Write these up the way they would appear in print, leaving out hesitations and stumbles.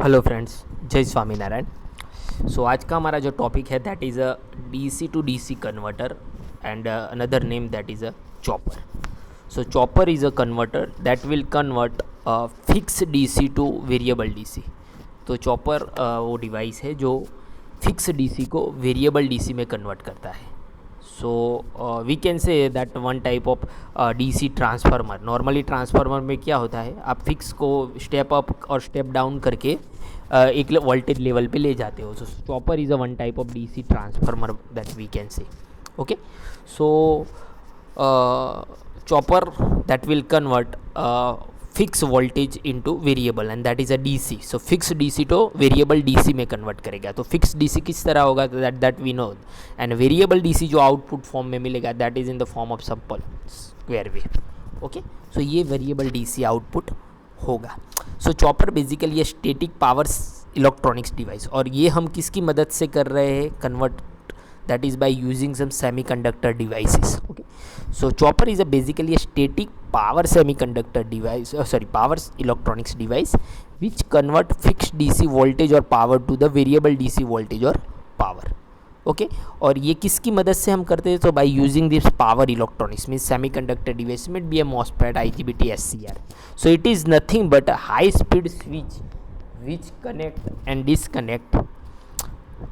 Hello friends, जय स्वामीनारायण। सो आज का हमारा जो टॉपिक है that is a DC to DC converter and another name that is a chopper. So chopper is a converter that will convert fix DC to variable DC. तो chopper वो device है जो फिक्स डीसी को variable DC में convert करता है। So we can say that one type of DC transformer. Normally transformer में क्या होता है, आप फिक्स को स्टेप अप और स्टेप डाउन करके एक वोल्टेज लेवल पे ले जाते हो। So chopper is a one type of DC transformer that we can say. Okay, so chopper that will convert fixed voltage into variable and that is a DC. So fixed DC to variable DC में convert करेगा। तो fixed DC किस तरह होगा that we know, and variable DC जो output form में मिलेगा that is in the form of sample square wave. Okay, so ये variable DC output होगा। So chopper basically a static power electronics device, और ये हम किसकी मदद से कर रहे हैं convert, that is by using some semiconductor devices. Okay, so chopper is basically a static power semiconductor device, power electronics device which convert fixed DC voltage or power to the variable DC voltage or power. Okay और ये किसकी मदद से हम करते हैं, तो by using this power electronics mean semiconductor device में B a MOSFET IGBT SCR. So it is nothing but a high speed switch which connect and disconnect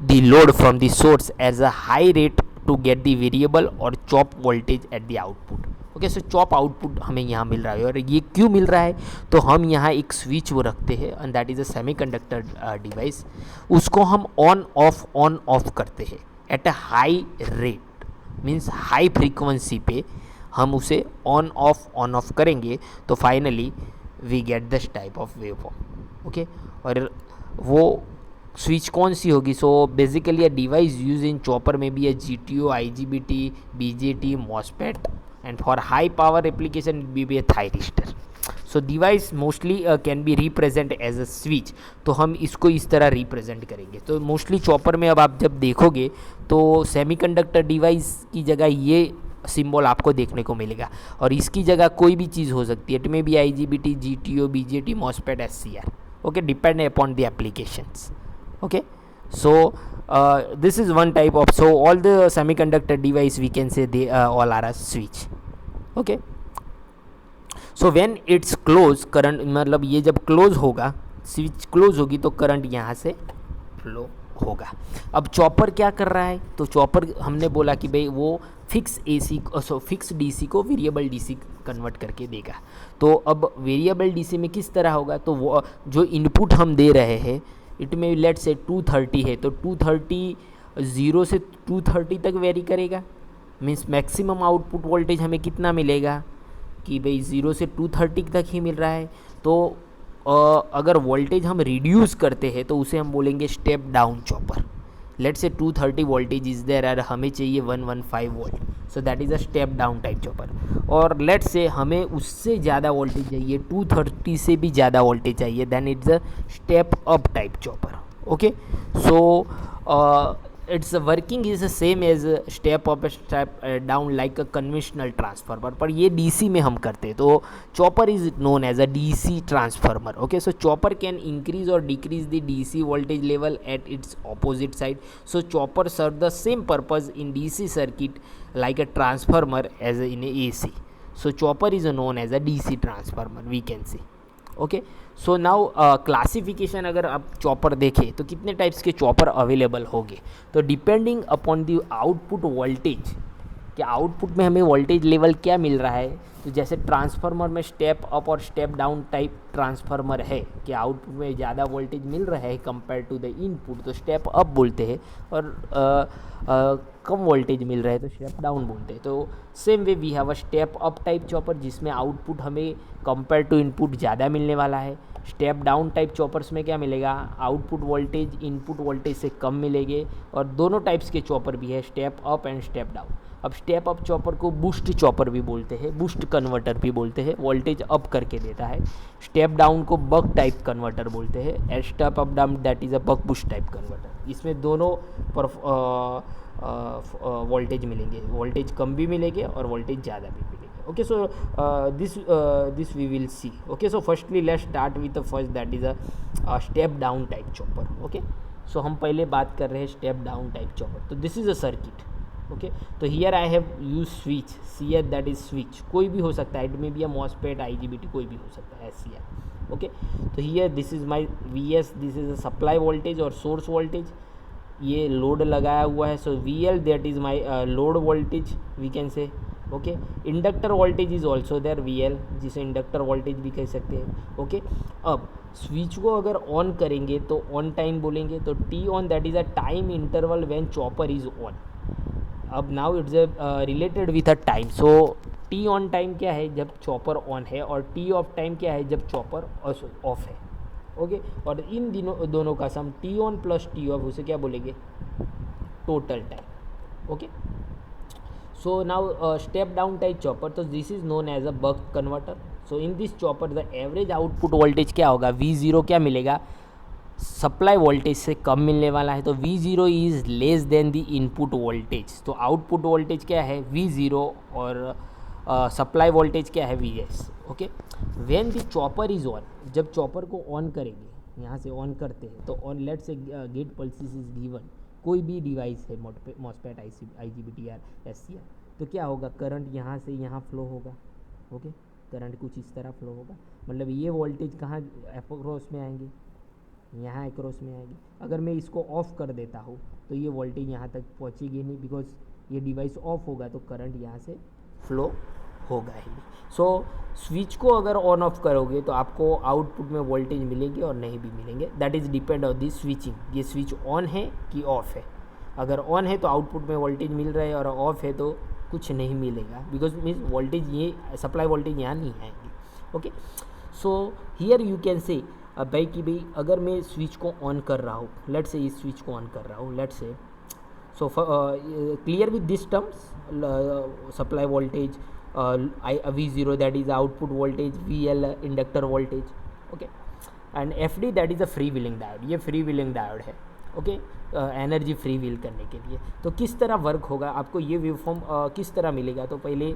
the load from the source as a high rate to get the variable or chop voltage at the output. Okay, so chop output हमें यहाँ मिल रहा है, और ये क्यों मिल रहा है, तो हम यहाँ एक स्विच वो रखते हैं and that is a semiconductor device. उसको हम ऑन ऑफ करते हैं at a high rate, means high frequency पे हम उसे ऑन ऑफ करेंगे तो finally we get this type of wave form. Okay, और वो स्विच कौन सी होगी, so basically a device use in chopper में B a GTO, IGBT, BJT, MOSFET and for high power application it will be a thyristor. So device mostly can be represent as a switch. तो हम इसको इस तरह represent करेंगे। तो mostly chopper में अब आप जब देखोगे तो सेमीकंडक्टर डिवाइस की जगह ये सिंबल आपको देखने को मिलेगा, और इसकी जगह कोई भी चीज़ हो सकती है। इट में भी IGBT, GTO, BJT, MOSFET, SCR. Okay, depend upon the applications. Okay, so this is one type of, so all the semiconductor device we can say they all are a switch. Okay, so when it's close current, मतलब ये जब close होगा, switch close होगी तो current यहाँ से flow होगा। अब चॉपर क्या कर रहा है, तो चॉपर हमने बोला कि भाई वो फिक्स DC को वेरिएबल DC कन्वर्ट करके देगा। तो अब वेरिएबल DC में किस तरह होगा, तो वो जो इनपुट हम दे रहे हैं इट में लेट से 230 है, तो 230 0 से 230 तक वेरी करेगा। मीन्स मैक्सिमम आउटपुट वोल्टेज हमें कितना मिलेगा कि भाई 0 से 230 तक ही मिल रहा है। तो अगर वोल्टेज हम रिड्यूस करते हैं तो उसे हम बोलेंगे स्टेप डाउन चॉपर। लेट से 230 वोल्टेज इज़ देयर और हमें चाहिए 115 volt, so that is a step down type chopper. और लेट से हमें उससे ज़्यादा वोल्टेज चाहिए, 230 से भी ज़्यादा वोल्टेज चाहिए, then it's a step up type chopper. Okay, so it's working is the same as step up step down like a conventional transformer, पर ये DC में हम करते हैं। तो chopper is known as a DC transformer. Okay, so chopper can increase और decrease the DC voltage level at its opposite side. So chopper serve the same purpose in DC circuit like a transformer as in a AC. So chopper is known as a DC transformer we can say. Okay, so now classification अगर आप chopper देखें तो कितने types के chopper available होंगे, तो depending upon the output voltage, कि output में हमें वोल्टेज लेवल क्या मिल रहा है। तो जैसे ट्रांसफार्मर में स्टेप अप और स्टेप डाउन टाइप ट्रांसफार्मर है कि आउटपुट में ज़्यादा वोल्टेज मिल रहा है कंपेयर टू द इनपुट, तो स्टेप अप बोलते हैं, और कम वोल्टेज मिल रहा है तो स्टेप डाउन बोलते हैं। तो same way we have a step up type chopper जिसमें आउटपुट हमें कंपेयर टू इनपुट ज़्यादा मिलने वाला है। स्टेप डाउन टाइप चॉपर्स में क्या मिलेगा, आउटपुट वोल्टेज इनपुट वोल्टेज से कम मिलेंगे। और दोनों टाइप्स के चॉपर भी है, step up and step down. अब स्टेप अप चॉपर को बूस्ट चॉपर भी बोलते हैं, बूस्ट कन्वर्टर भी बोलते हैं, वोल्टेज अप करके देता है। स्टेप डाउन को बक टाइप कन्वर्टर बोलते हैं, and step up down that is a buck boost type converter. इसमें दोनों पर वोल्टेज मिलेंगे, वोल्टेज कम भी मिलेंगे और वोल्टेज ज़्यादा भी मिलेंगे। Okay, so this we will see. Okay, so firstly let's start with the first, that is a step down type chopper. Okay, so हम पहले बात कर रहे हैं स्टेप डाउन टाइप चॉपर. तो this is a circuit. Okay, तो here I have use switch, C H that is switch, कोई भी हो सकता है, इट में बी अ मॉसफेट, IGBT, कोई भी हो सकता है, SCR. ओके, तो here this is my VS, this is a supply voltage और सोर्स वोल्टेज, ये लोड लगाया हुआ है. So VL that is my load voltage we can say. Okay, inductor voltage is also there, VL, जिसे inductor voltage भी कह सकते हैं. ओके, अब स्विच को अगर ऑन करेंगे तो ऑन टाइम बोलेंगे, तो T on that is a time interval when chopper is on. अब now it's related with a time. So T on time क्या है, जब चॉपर ऑन है, और T ऑफ टाइम क्या है, जब चॉपर ऑफ है. ओके, और इन दोनों का सम T on plus T of, उसे क्या बोलेंगे, total time. Okay, so now step down type chopper, तो this is known as a buck converter. so in this chopper the average output voltage क्या होगा, V0 क्या मिलेगा, सप्लाई वोल्टेज से कम मिलने वाला है. तो V0 is less than the input voltage. तो आउटपुट वोल्टेज क्या है, V0, और सप्लाई वोल्टेज क्या है, Vs. Okay, when the chopper is on, जब चॉपर को ऑन करेंगे, यहाँ से ऑन करते हैं, तो ऑन लेट से गेट पल्सिस इज गिवन, कोई भी डिवाइस है, मॉसफेट, IGBT या SCR, तो क्या होगा, करंट यहाँ से यहाँ फ्लो होगा. ओके, करंट कुछ इस तरह फ्लो होगा, मतलब ये वोल्टेज कहाँ अक्रॉस में आएंगे, यहाँ अक्रॉस में आएगी. अगर मैं इसको ऑफ़ कर देता हूँ तो ये वोल्टेज यहाँ तक पहुँचेगी नहीं, बिकॉज ये डिवाइस ऑफ होगा, तो करंट यहाँ से फ्लो होगा ही. सो स्विच को अगर ऑन ऑफ करोगे तो आपको आउटपुट में वोल्टेज मिलेंगे और नहीं भी मिलेंगे, that is depend on this switching, ये स्विच ऑन है कि ऑफ है. अगर ऑन है तो आउटपुट में वोल्टेज मिल रहा है, और ऑफ है तो कुछ नहीं मिलेगा, बिकॉज मीन्स वोल्टेज, ये सप्लाई वोल्टेज यहाँ नहीं आएंगी. Okay, so here you can say भाई कि भाई अगर मैं स्विच को ऑन कर रहा हूँ, लेट से इस स्विच को ऑन कर रहा हूँ, लेट से, so clear with this terms, supply voltage V0 that is output voltage, VL inductor voltage. Okay, and FD that is a free wheeling diode, ये फ्री व्हीलिंग डायोड है. Okay, energy free wheel करने के लिए. तो किस तरह work होगा, आपको ये वेवफॉर्म किस तरह मिलेगा, तो पहले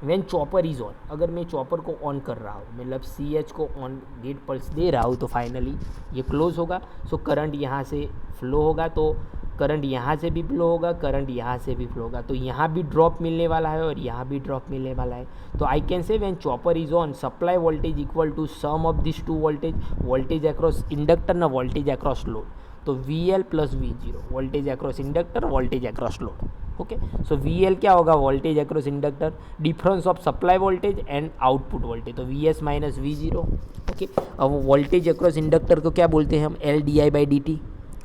व्हेन चॉपर इज़ ऑन, अगर मैं चॉपर को ऑन कर रहा हूँ, मतलब CH को ऑन गेट पल्स दे रहा हूँ, तो फाइनली ये क्लोज होगा. सो करंट यहाँ से फ्लो होगा, तो करंट यहाँ से भी फ्लो होगा, करंट यहाँ से भी फ्लो होगा, तो यहाँ भी ड्रॉप मिलने वाला है और यहाँ भी ड्रॉप मिलने वाला है. तो I can say when chopper is on, supply voltage equal to sum of this two voltage across inductor ना वोल्टेज अक्रॉस लोड. तो VL plus V0, voltage across inductor, voltage across load. Okay, so VL क्या होगा, voltage across inductor, difference of supply voltage and output voltage, तो VS minus V0. Okay, अब voltage across inductor को क्या बोलते हैं हम, LdI/dt.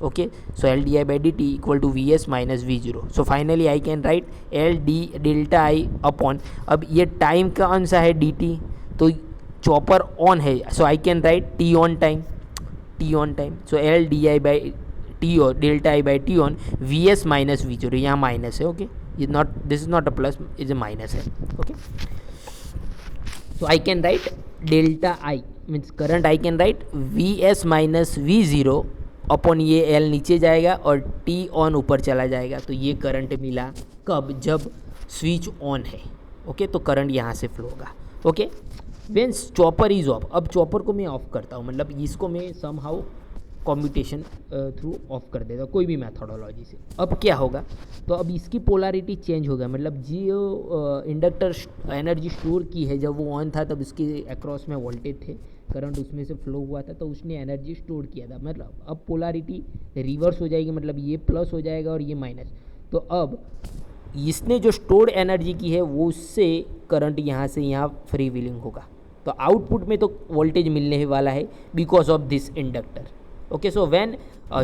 okay, so LdI/dt equal to VS minus V0. so finally I can write LD delta I upon, अब ये time का कौन सा है, dt, तो चॉपर ऑन है, so I can write T on time, so LdI/T or delta I by T on VS minus V0, यहाँ minus है. ओके, ये not, this is not a plus, is a minus है. Okay, so I can write delta I means current, I can write VS minus V0 upon ये L नीचे जाएगा और T on ऊपर चला जाएगा. तो ये करंट मिला कब, जब स्विच ऑन है. ओके, तो करंट यहाँ से फ्लो होगा. Okay, when chopper is of, अब चॉपर को मैं ऑफ करता हूँ, मतलब इसको मैं समहाउ कॉम्यूटेशन थ्रू ऑफ कर देगा, कोई भी मैथोडोलॉजी से. अब क्या होगा, तो अब इसकी पोलैरिटी चेंज होगा, मतलब जो इंडक्टर एनर्जी स्टोर की है, जब वो ऑन था तब उसके अक्रॉस में वोल्टेज थे, करंट उसमें से फ्लो हुआ था, तो उसने एनर्जी स्टोर किया था. मतलब अब पोलैरिटी रिवर्स हो जाएगी, मतलब ये प्लस हो जाएगा और ये माइनस. तो अब इसने जो स्टोर्ड एनर्जी की है वो उससे करंट यहाँ से यहाँ फ्री व्हीलिंग होगा. तो आउटपुट में तो वोल्टेज मिलने ही वाला है because of this inductor. Okay, so when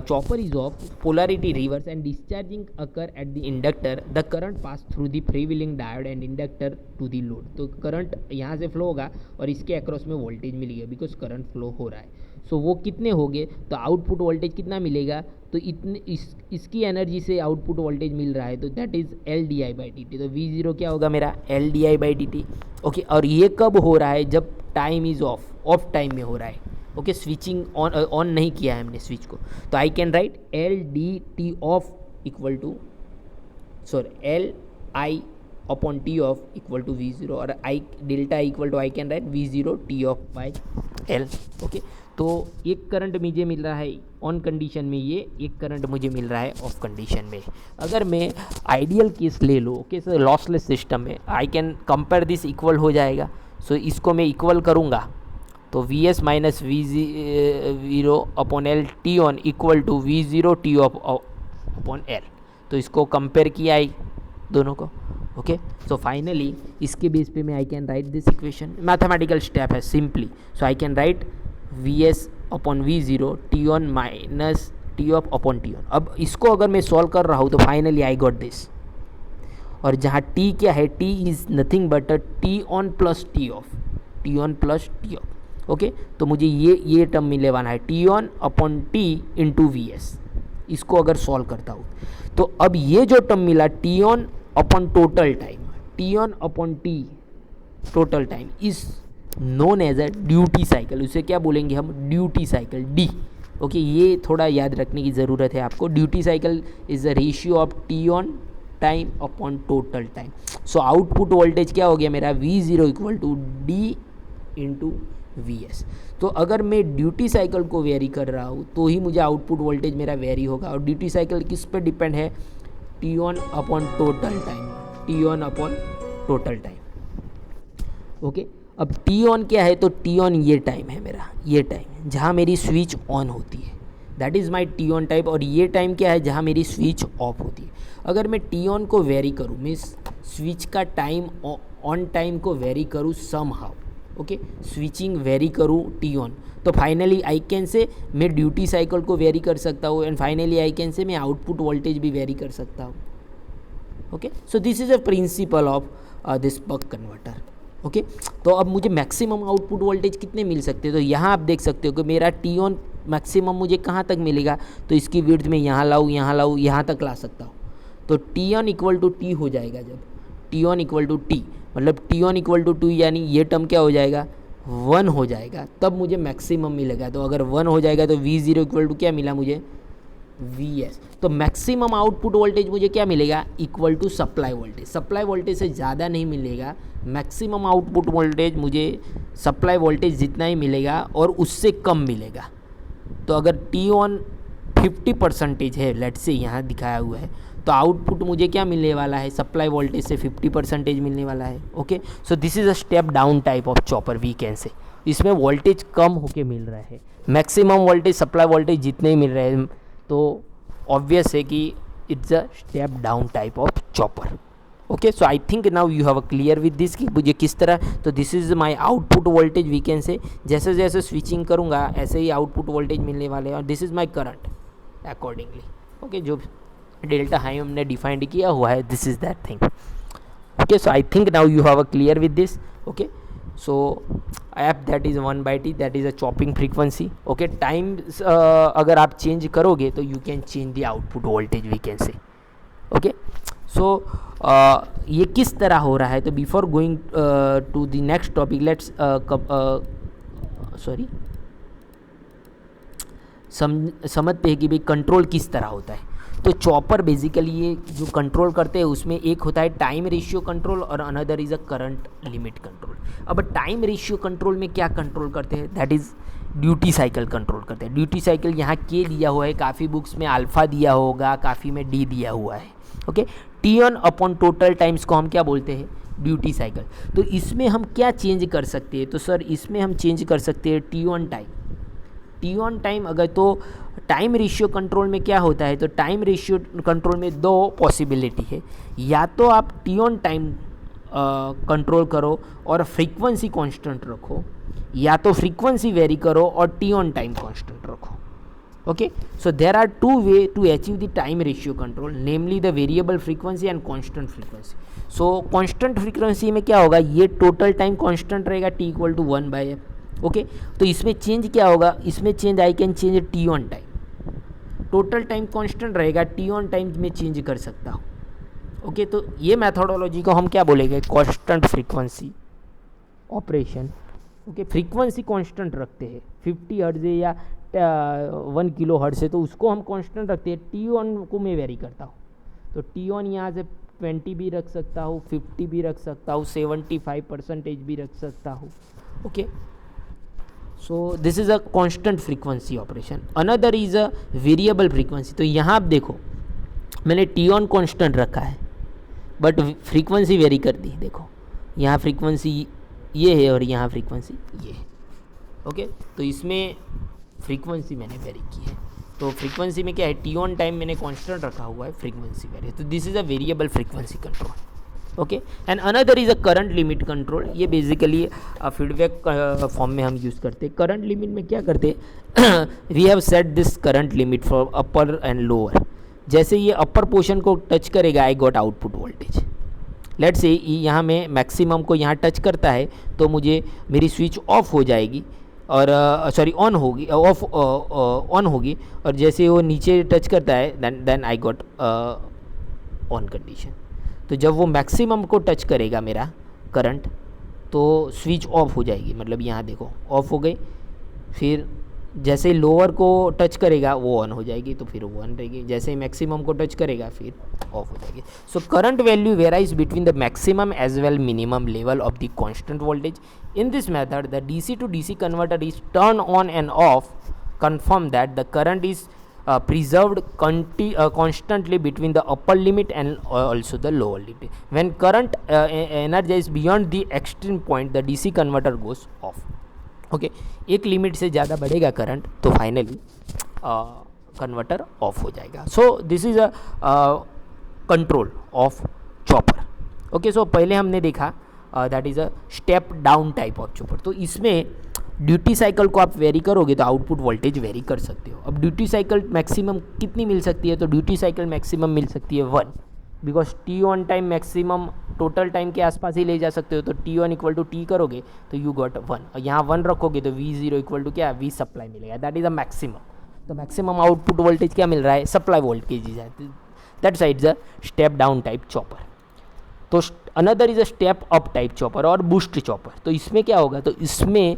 chopper is off, polarity reverse and discharging occur at the inductor, the current pass through the freewheeling diode and inductor to the load. तो current यहाँ से flow होगा और इसके across में voltage मिलेगा, because current flow हो रहा है. सो वो कितने हो गए, तो आउटपुट वोल्टेज कितना मिलेगा, तो इतने इसकी एनर्जी से आउटपुट वोल्टेज मिल रहा है, तो दैट इज़ LdI/dt. तो V0 क्या होगा मेरा, LdI/dt. ओके, और ये कब हो रहा है, जब टाइम इज़ ऑफ टाइम में हो रहा है. ओके, स्विचिंग ऑन नहीं किया है हमने स्विच को, तो I can write LdT off equal to, sorry, LI upon T off equal to V zero, और I delta equal to I can write V zero T off by L. Okay, तो एक current मुझे मिल रहा है on condition में, ये एक current मुझे मिल रहा है ऑफ कंडीशन में। अगर मैं आइडियल केस ले लूँ, ओके सर, लॉसलेस सिस्टम में I can compare this, equal हो जाएगा। सो इसको मैं इक्वल करूँगा तो V S minus V zero upon L T on equal to V zero T off upon L. तो इसको कंपेयर किया आई दोनों को। ओके, सो फाइनली इसके बेस पे मैं I can write this equation, mathematical step है simply. So I can write V S upon V zero T on minus T off upon T on. अब इसको अगर मैं सॉल्व कर रहा हूँ तो फाइनली आई गॉट दिस, और जहाँ टी क्या है, T is nothing but T on plus T of, T on plus T off. Okay, तो मुझे ये टर्म मिलने वाला है T on upon T into V S. इसको अगर सॉल्व करता हूँ तो अब ये जो टर्म मिला T on upon total time, T on upon T total time is known as a duty cycle. उसे क्या बोलेंगे हम, ड्यूटी साइकिल, डी। ओके, ये थोड़ा याद रखने की ज़रूरत है आपको। Duty cycle is the ratio of T on time upon total time. So output voltage क्या हो गया मेरा, V zero equal to D into V S. तो अगर मैं ड्यूटी साइकिल को वेरी कर रहा हूँ तो ही मुझे आउटपुट वोल्टेज मेरा वेरी होगा। और ड्यूटी साइकिल किस पे डिपेंड है, T on upon total time, T on upon total time. Okay, अब टी ऑन क्या है, तो टी ऑन ये टाइम है मेरा, ये टाइम जहाँ मेरी स्विच ऑन होती है, that is my T on time. और ये टाइम क्या है, जहाँ मेरी स्विच ऑफ होती है। अगर मैं टी ऑन को वेरी करूँ, मैं स्विच का टाइम ऑन टाइम को वेरी करूँ somehow, okay, switching vary करूँ टी ऑन, तो फाइनली आई कैन से मैं ड्यूटी साइकिल को वेरी कर सकता हूँ, and finally I can say मैं आउटपुट वोल्टेज भी वेरी कर सकता हूँ। Okay, so this is a principle of this buck converter. Okay, तो अब मुझे मैक्सिमम आउटपुट वोल्टेज कितने मिल सकते हैं, तो यहाँ आप देख सकते हो कि मेरा टी ऑन मैक्सिमम मुझे कहाँ तक मिलेगा, तो इसकी विड्थ में यहाँ लाऊँ, यहाँ तक ला सकता हूँ। तो T on equal to T हो जाएगा, जब T on equal to T, मतलब T on equal to two, यानी ये टर्म क्या हो जाएगा, 1 हो जाएगा, तब मुझे मैक्सिमम मिलेगा। तो अगर 1 हो जाएगा तो वी ज़ीरो इक्वल टू क्या मिला मुझे, वी एस। तो मैक्सिमम आउटपुट वोल्टेज मुझे क्या मिलेगा, equal to supply voltage. Supply voltage से ज़्यादा नहीं मिलेगा, मैक्सिमम आउटपुट वोल्टेज मुझे सप्लाई वोल्टेज जितना ही मिलेगा और उससे कम मिलेगा। तो अगर टी ऑन 50% है, लेट्स से यहाँ दिखाया हुआ है, तो आउटपुट मुझे क्या मिलने वाला है, सप्लाई वोल्टेज से 50% मिलने वाला है। Okay, so this is a step down type of chopper, we can say. इसमें वोल्टेज कम होके मिल रहा है, मैक्सिमम वोल्टेज सप्लाई वोल्टेज जितने ही मिल रहे हैं, तो ऑब्वियस है कि it's a step down type of chopper. Okay, so I think now you have a clear with this कि मुझे किस तरह, तो this is my output voltage, we can say. जैसे जैसे स्विचिंग करूँगा ऐसे ही आउटपुट वोल्टेज मिलने वाले हैं, और this is my current accordingly. Okay, जो डेल्टा हाई हमने डिफाइंड किया हुआ है, this is that thing. Okay, so I think now you have a clear with this. Okay, so F that is 1/t, that is a chopping frequency. Okay, time अगर आप change करोगे तो you can change the output voltage, we can say. Okay, so ये किस तरह हो रहा है, तो before going to the next topic, let's समझते हैं कि भाई कंट्रोल किस तरह होता है। तो चॉपर बेसिकली ये जो कंट्रोल करते हैं उसमें एक होता है टाइम रेशियो कंट्रोल और another is a current limit control. अब टाइम रेशियो कंट्रोल में क्या कंट्रोल करते हैं, that is duty cycle control करते हैं। ड्यूटी साइकिल यहाँ के दिया हुआ है, काफ़ी बुक्स में अल्फ़ा दिया होगा, काफ़ी में डी दिया हुआ है। Okay, T on upon total times को हम क्या बोलते हैं, ड्यूटी साइकिल। तो इसमें हम क्या चेंज कर सकते हैं, तो सर इसमें हम चेंज कर सकते हैं T on time. T on time अगर, तो टाइम रेशियो कंट्रोल में क्या होता है, तो टाइम रेशियो कंट्रोल में 2 पॉसिबिलिटी है, या तो आप टी ऑन टाइम कंट्रोल करो और फ्रीक्वेंसी कांस्टेंट रखो, या तो फ्रीक्वेंसी वेरी करो और टी ऑन टाइम कांस्टेंट रखो। Okay, so there are 2 way to achieve the time ratio control, namely the variable frequency and constant frequency. So constant frequency में क्या होगा, ये टोटल टाइम कांस्टेंट रहेगा, T equal to 1/f। Okay, तो इसमें change क्या होगा, इसमें change I can change T on time. Total time constant रहेगा, टी ऑन टाइम में चेंज कर सकता हूँ। ओके, तो ये मेथोडोलॉजी को हम क्या बोलेंगे, constant frequency operation. Okay, frequency constant रखते हैं, 50 हर्ट्ज या 1 किलो हर्ट्ज है, तो उसको हम कांस्टेंट रखते हैं। टी ऑन को मैं वेरी करता हूँ, तो टी ऑन यहाँ से 20 भी रख सकता हूँ, 50 भी रख सकता हूँ, 75% भी रख सकता हूँ. Okay, so this is a constant frequency operation. Another is a variable frequency. तो यहाँ आप देखो मैंने टी ऑन कांस्टेंट रखा है बट फ्रीक्वेंसी वेरी कर दी. देखो यहाँ फ्रीक्वेंसी ये है और यहाँ फ्रीक्वेंसी ये है. ओके, तो इसमें फ्रीक्वेंसी मैंने वेरी की है. तो फ्रीक्वेंसी में क्या है, टी ऑन टाइम मैंने कांस्टेंट रखा हुआ है, फ्रीक्वेंसी वेरी. तो this is a variable frequency control. Okay, and another is a current limit control. ये बेसिकली फीडबैक फॉर्म में हम यूज़ करते हैं. करंट लिमिट में क्या करते हैं, we have set this current limit for upper and lower. जैसे ये अपर पोर्शन को टच करेगा, I got output voltage. Let's say यहाँ में मैक्सिमम को यहाँ टच करता है तो मुझे मेरी स्विच ऑफ हो जाएगी और सॉरी ऑन होगी, ऑफ ऑन होगी. और जैसे वो नीचे टच करता है then I got on condition. तो जब वो मैक्सिमम को टच करेगा मेरा करंट तो स्विच ऑफ हो जाएगी. मतलब यहाँ देखो ऑफ हो गई. फिर जैसे लोअर को टच करेगा वो ऑन हो जाएगी, तो फिर वो ऑन रहेगी. जैसे ही मैक्सिमम को टच करेगा फिर ऑफ हो जाएगी. So current value varies between the maximum as well minimum level of the constant voltage. In this method the DC to DC converter is turn on and off, confirm that the current is preserved constantly between the upper limit and also the lower limit. When current energized beyond the extreme point, the DC converter goes off. Okay, एक limit से ज़्यादा बढ़ेगा current तो finally converter off हो जाएगा. So this is a control of chopper. Okay, so पहले हमने देखा that is a step down type of chopper. तो इसमें ड्यूटी साइकिल को आप वेरी करोगे तो आउटपुट वोल्टेज वेरी कर सकते हो. अब ड्यूटी साइकिल मैक्सिमम कितनी मिल सकती है, तो ड्यूटी साइकिल मैक्सिमम मिल सकती है 1, because T on time maximum total time के आसपास ही ले जा सकते हो. तो T on equal to T करोगे तो यू गॉट 1, और यहाँ 1 रखोगे तो V0 इक्वल टू क्या, वी सप्लाई मिलेगा. That is a maximum. तो मैक्सिमम आउटपुट वोल्टेज क्या मिल रहा है, सप्लाई वोल्टेज है. That side is a step down type chopper. तो another is a step up type chopper or boost chopper. तो इसमें क्या होगा, तो इसमें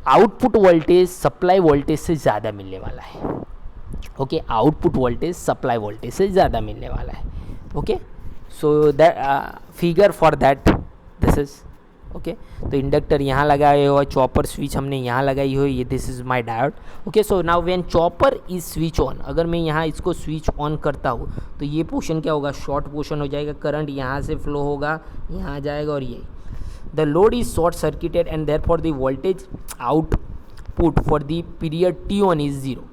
आउटपुट वोल्टेज सप्लाई वोल्टेज से ज़्यादा मिलने वाला है. Okay, output voltage supply voltage से ज़्यादा मिलने वाला है. Okay, so that figure for that this is okay. तो इंडक्टर यहाँ लगाए हुआ, चॉपर स्विच हमने यहाँ लगाई हुई, ये this is my diode. Okay, so now when chopper is switch on, अगर मैं यहाँ इसको स्विच ऑन करता हूँ तो ये पोर्शन क्या होगा, शॉर्ट पोर्शन हो जाएगा. करंट यहाँ से फ्लो होगा, यहाँ जाएगा और ये the load is short circuited and therefore the voltage output for the period t on is 0.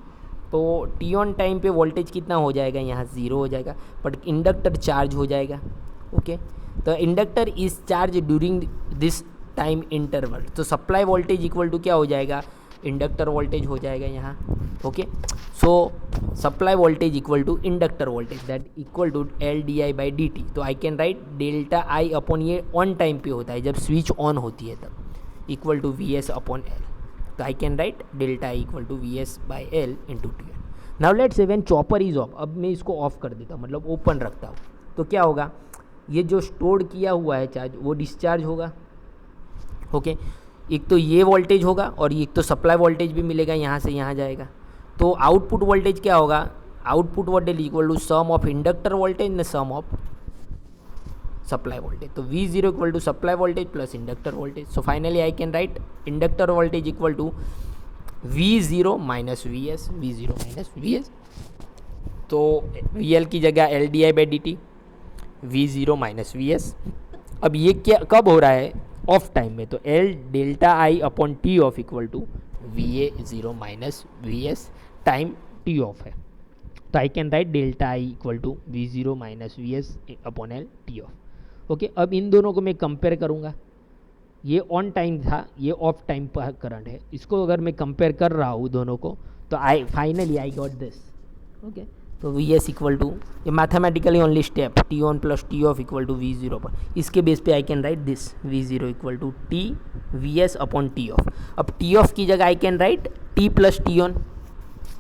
तो टी ऑन टाइम पे वोल्टेज कितना हो जाएगा, यहाँ 0 हो जाएगा, बट इंडक्टर चार्ज हो जाएगा. ओके, तो inductor is charge during this time interval. तो सप्लाई वोल्टेज इक्वल टू क्या हो जाएगा, इंडक्टर वोल्टेज हो जाएगा यहाँ. Okay, so supply voltage equal to inductor voltage that equal to LdI/dt. तो I can write delta I upon, ये on time पे होता है जब स्विच ऑन होती है तब, equal to VS upon L. तो I can write delta I equal to VS/L into T. Now let's say when chopper is of, अब मैं इसको ऑफ कर देता हूँ, मतलब ओपन रखता हूँ, तो क्या होगा, ये जो स्टोर किया हुआ है चार्ज वो डिस्चार्ज होगा. ओके, एक तो ये वोल्टेज होगा और एक तो सप्लाई वोल्टेज भी मिलेगा, यहाँ से यहाँ जाएगा. तो आउटपुट वोल्टेज क्या होगा, output voltage equal to sum of inductor voltage न सम ऑफ सप्लाई वोल्टेज. तो V0 equal to supply voltage plus inductor voltage. So finally I can write inductor voltage equal to V0 minus VS, V0 minus VS. तो VL की जगह LdI/dt, V0 minus VS. अब ये क्या कब हो रहा है, ऑफ टाइम में. तो L delta I upon T off equal to VA0 minus VS time T off है. तो I can write delta I equal to V0 minus VS upon L T off. Okay, अब इन दोनों को मैं compare करूँगा. ये ऑन टाइम था, ये ऑफ टाइम पर करंट है. इसको अगर मैं कंपेयर कर रहा हूँ दोनों को, तो I finally I got this. Okay, तो VS इक्वल टू, ये mathematically only step T on plus T off equal to V0 पर. इसके बेस पे I can write this V0 equal to T VS upon T off. अब T off की जगह I can write T plus T on.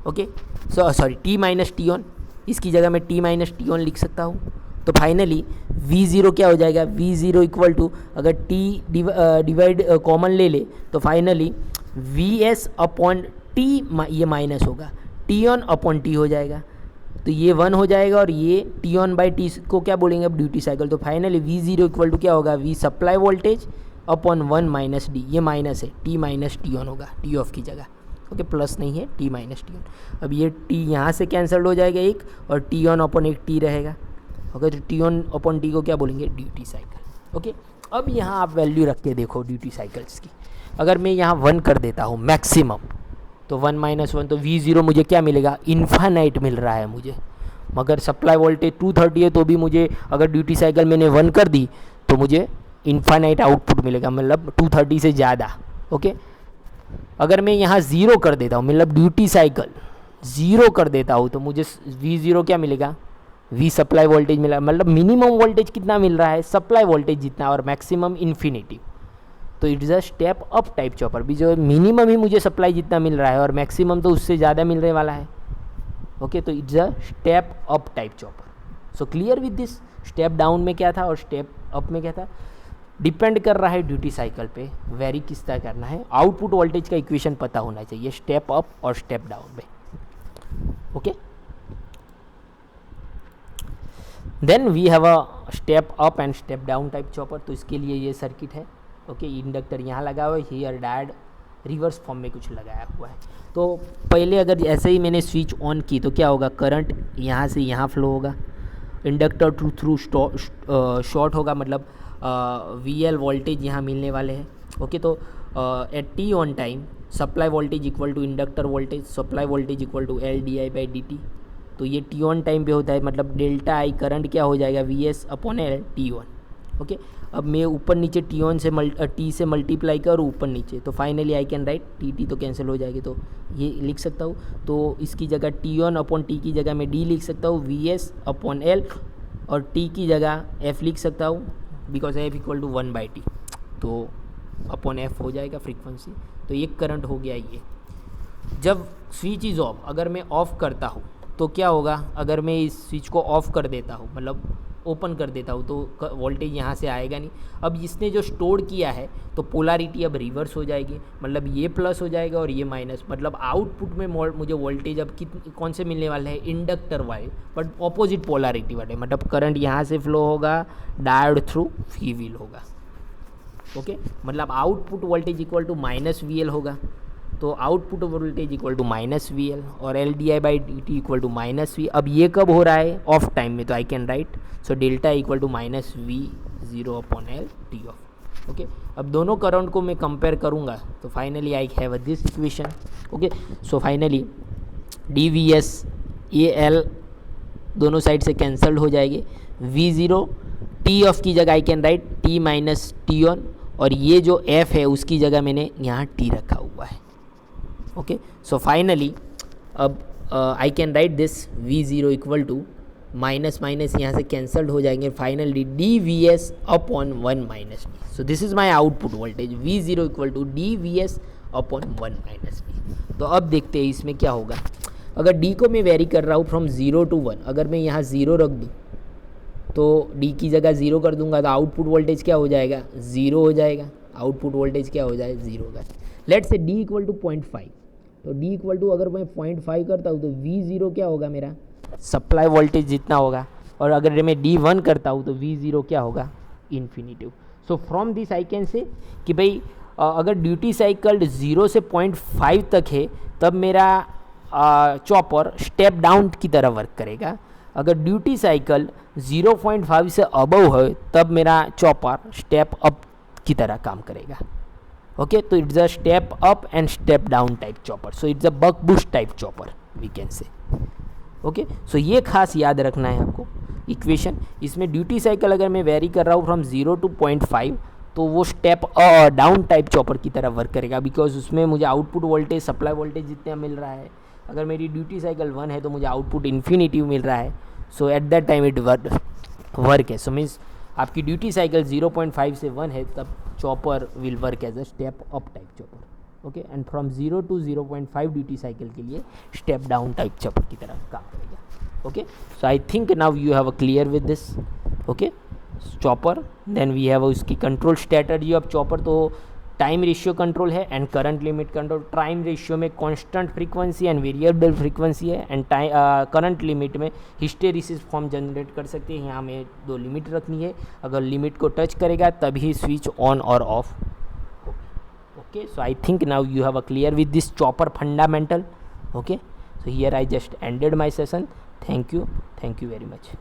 Okay, sorry T minus T on, इसकी जगह मैं T minus T on लिख सकता हूँ. तो फाइनली V0 क्या हो जाएगा, V0 इक्वल टू, अगर टी डिवाइड कॉमन ले ले तो फाइनली VS अपॉन टी, ये माइनस होगा, टी ऑन अपॉन टी हो जाएगा. तो ये 1 हो जाएगा और ये टी ऑन बाई टी को क्या बोलेंगे अब, ड्यूटी साइकिल। तो फाइनली V0 इक्वल टू क्या होगा, V supply voltage upon 1 minus D, ये माइनस है, टी माइनस टी ऑन होगा टी ऑफ की जगह, ओके, प्लस नहीं है, टी माइनस टी ऑन। अब ये टी यहाँ से कैंसल्ड हो जाएगा एक, और टी ऑन अपॉन एक टी रहेगा, ओके। तो टी ऑन अपॉन टी को क्या बोलेंगे, ड्यूटी साइकिल, ओके। अब यहाँ आप वैल्यू रख के देखो ड्यूटी साइकिल्स की। अगर मैं यहाँ 1 कर देता हूँ मैक्सिमम, तो 1 माइनस 1, तो V0 मुझे क्या मिलेगा, इन्फानाइट मिल रहा है मुझे। मगर सप्लाई वोल्टेज 230 है तो भी मुझे अगर ड्यूटी साइकिल मैंने 1 कर दी तो मुझे इन्फानाइट आउटपुट मिलेगा, मतलब 230 से ज़्यादा, ओके। अगर मैं यहाँ 0 कर देता हूँ, मतलब ड्यूटी साइकिल 0 कर देता हूँ, तो मुझे V0 क्या मिलेगा, V सप्लाई वोल्टेज मिला, मतलब मिनिमम वोल्टेज कितना मिल रहा है, सप्लाई वोल्टेज जितना, और मैक्सिमम इन्फिनिटी। तो it is a step up type chopper भी, जो मिनिमम ही मुझे सप्लाई जितना मिल रहा है और मैक्सिमम तो उससे ज़्यादा मिलने वाला है, ओके। तो it's a step up type chopper. So clear with this, step down में क्या था और स्टेप अप में क्या था, डिपेंड कर रहा है ड्यूटी साइकिल पे, वेरी किस तरह करना है। आउटपुट वोल्टेज का इक्वेशन पता होना चाहिए स्टेप अप और स्टेप डाउन में, okay. Then we have a step up and step down type chopper. तो इसके लिए ये सर्किट है, ओके। इंडक्टर यहाँ लगा हुआ है, हियर डायोड रिवर्स फॉर्म में कुछ लगाया हुआ है। तो पहले अगर ऐसे ही मैंने स्विच ऑन की तो क्या होगा, करंट यहाँ से यहाँ फ्लो होगा, इंडक्टर थ्रू शॉर्ट होगा, मतलब VL वोल्टेज यहाँ मिलने वाले हैं, ओके। तो at T on time supply voltage equal to inductor voltage, supply voltage equal to LdI/dt। तो ये टी ऑन टाइम पे होता है, मतलब डेल्टा आई करंट क्या हो जाएगा, VS upon L T on, okay. अब मैं ऊपर नीचे टी ऑन से टी से मल्टीप्लाई करूँ ऊपर नीचे, तो finally I can write T तो कैंसिल हो जाएगी, तो ये लिख सकता हूँ। तो इसकी जगह टी ऑन अपॉन टी की जगह मैं डी लिख सकता हूँ, VS अपॉन L, और टी की जगह F लिख सकता हूँ, because F equal to 1/T, तो अपॉन F हो जाएगा फ्रीक्वेंसी। तो ये करंट हो गया ये। जब स्विच इज़ ऑफ, अगर मैं ऑफ़ करता हूँ तो क्या होगा, अगर मैं इस स्विच को ऑफ़ कर देता हूँ, मतलब ओपन कर देता हूँ, तो वोल्टेज यहाँ से आएगा नहीं। अब इसने जो स्टोर किया है तो पोलैरिटी अब रिवर्स हो जाएगी, मतलब ये प्लस हो जाएगा और ये माइनस, मतलब आउटपुट में मुझे वोल्टेज अब कौन से मिलने वाले हैं, इंडक्टर वाले, बट ऑपोजिट पोलैरिटी वाले, मतलब करंट यहाँ से फ्लो होगा, डायोड थ्रू फीवील होगा, ओके। मतलब output voltage equal to -VL होगा, तो output voltage equal to -VL और LdI/dt इक्वल टू -V। अब ये कब हो रहा है, ऑफ टाइम में, तो I can write so delta equal to -V0 upon L T off, okay. अब दोनों करंट को मैं कंपेयर करूँगा तो finally I have this equation, okay. So finally DVS AL दोनों साइड से कैंसल्ड हो जाएंगे, V0 टी ऑफ की जगह I can write T minus T on, और ये जो F है उसकी जगह मैंने यहाँ T रखा हुआ है, ओके। सो फाइनली अब I can write this V0 equal to minus minus यहाँ से कैंसल्ड हो जाएंगे, finally DVS upon 1 minus D. So this is my output voltage, V0 equal to DVS upon 1 minus D. तो अब देखते हैं इसमें क्या होगा। अगर D को मैं वेरी कर रहा हूँ फ्रॉम 0 to 1, अगर मैं यहाँ 0 रख दूँ तो D की जगह 0 कर दूंगा तो आउटपुट वोल्टेज क्या हो जाएगा, 0 हो जाएगा, आउटपुट वोल्टेज क्या हो जाएगा, 0 होगा। Let's say D equal to 0.5, तो D इक्वल टू अगर मैं 0.5 करता हूँ तो V0 क्या होगा, मेरा सप्लाई वोल्टेज जितना होगा, और अगर मैं D1 करता हूँ तो V0 क्या होगा, infinitive. So from this I can से कि भाई अगर ड्यूटी साइकिल 0 से 0.5 तक है तब मेरा चॉपर स्टेप डाउन की तरह वर्क करेगा। अगर ड्यूटी साइकिल 0.5 से अबव है तब मेरा चॉपर स्टेप अप की तरह काम करेगा, ओके। तो it's a step up and step down type chopper, so it's a buck boost type chopper we can say, okay. So ये खास याद रखना है आपको इक्वेशन। इसमें ड्यूटी साइकिल अगर मैं वेरी कर रहा हूँ फ्रॉम 0 to 0.5 तो वो स्टेप डाउन टाइप चॉपर की तरह वर्क करेगा, बिकॉज उसमें मुझे आउटपुट वोल्टेज सप्लाई वोल्टेज जितना मिल रहा है। अगर मेरी ड्यूटी साइकिल 1 है तो मुझे आउटपुट इन्फिनिटिव मिल रहा है, so at that time it work है। सो मीन्स आपकी ड्यूटी साइकिल 0.5 से 1 है तब chopper will work as a step up type chopper, okay. And from 0 to 0.5 duty cycle के लिए स्टेप डाउन टाइप चॉपर की तरह काम करेगा, okay. So I think now you have a clear with this, okay, chopper. Then we have उसकी control strategy of chopper. तो time ratio control है and current limit control. Time ratio में constant frequency and variable frequency है and current limit में hysteresis form generate कर सकते हैं. यहाँ में 2 लिमिट रखनी है, अगर लिमिट को टच करेगा तभी स्विच ऑन और of. Okay, so I think now you have a clear with this chopper fundamental. Okay, so here I just ended my session. Thank you very much.